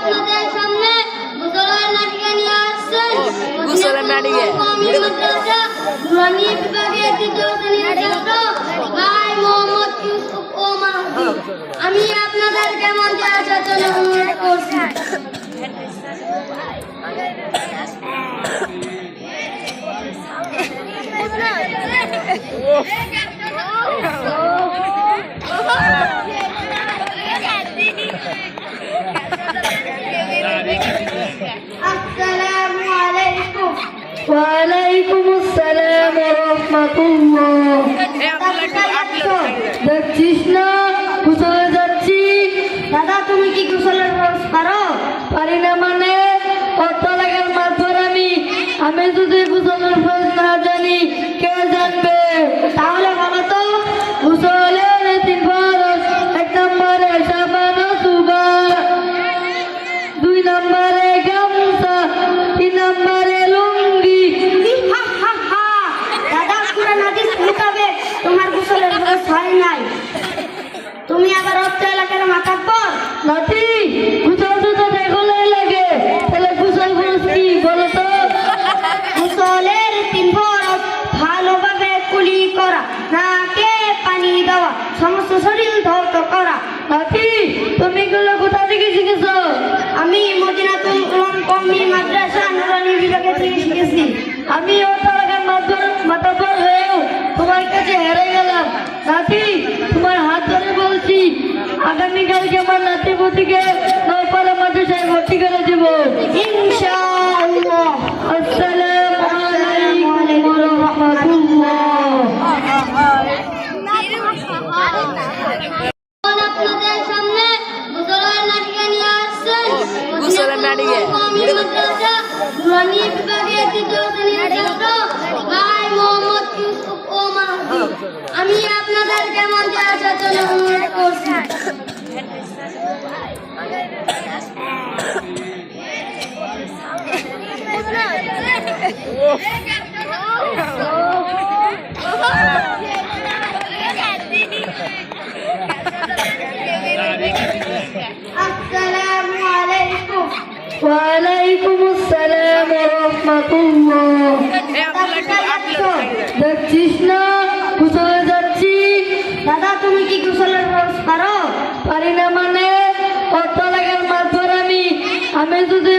আপনাদের সামনে গোসলের নাটিকা নিয়ে আসছেন গোসলের নাটিকা মাদ্রাসা নুরানি বিভাগের তৃতীয় শ্রেণীর ছাত্র ভাই মোহাম্মদ ইউসুফ ও মাহদি। আমি আপনাদেরকে মঞ্চে আসার জন্য অনুরোধ করছি। আসসালামু আলাইকুম। ওয়ালাইকুম আসসালাম ওয়া রাহমাতুল্লাহ। দেখছিস না গোসলে যাচ্ছি। দাদা তুমি কি গোসলের ফরজ পারো? পারি না মানে অত লাগার মারধর আমি যদি গোসলের ফরজ না জানি কে জানবে? তাহলে বলো তো গোসলের 3 ফরজ। 1 নম্বরে সাবান ও সুবা, 2 নম্বরে গামছা, 3 নম্বরে লুঙ্গি। দাদা কুরআন হাদিস মোতাবেক তোমার গোসলের ফরজ হয় নাই। তুমি আবার অর্থ এলাকার মাতাব্বর নাতি গোসল তো দেখলেই লাগে, তাহলে গোসল ফরজ কি বলো তো? গোসলের 3 ফরজ ভালোভাবে কুলি করা, নাকে পানি দেওয়া, সমস্ত শরীর ধৌত করা। নাতি তুমি এগুলো কোথা থেকে শিখেছো? আমি মদিনাতুল উলুম কওমি মাদ্রাসা নুরানি বিভাগে থেকে শিখেছি। আমি অত লাগার মাতাব্বর হয়েও তোমার কাছে হেরে গেলাম। নাতি তোমার হাত ধরে বলছি, আগামীকালকে আমার নাতি পুতিকে নৌপাড়া মাদ্রাসায় ভর্তি করে দেব ইনশাআল্লাহ। আসসালামু আলাইকুম ওয়া রাহমাতুল্লাহ। আপনাদের সামনে গোসলের নাটিকা নিয়ে আসছেন গোসলের নাটিকা মাদ্রাসা নুরানি বিভাগের তৃতীয় শ্রেণীর ছাত্র ভাই মোহাম্মদ ইউসুফ ও মাহদি। আমি আপনাদেরকে মঞ্চে আসার জন্য অনুরোধ করছি। আসসালামু আলাইকুম। ওয়ালাইকুম আসসালাম ওয়া রাহমাতুল্লাহ। দেখছিস না গোসলে যাচ্ছি। দাদা তুমি কি গোসলের ফরজ পারো? পারি না মানে অত লাগার মারধর আমি যদি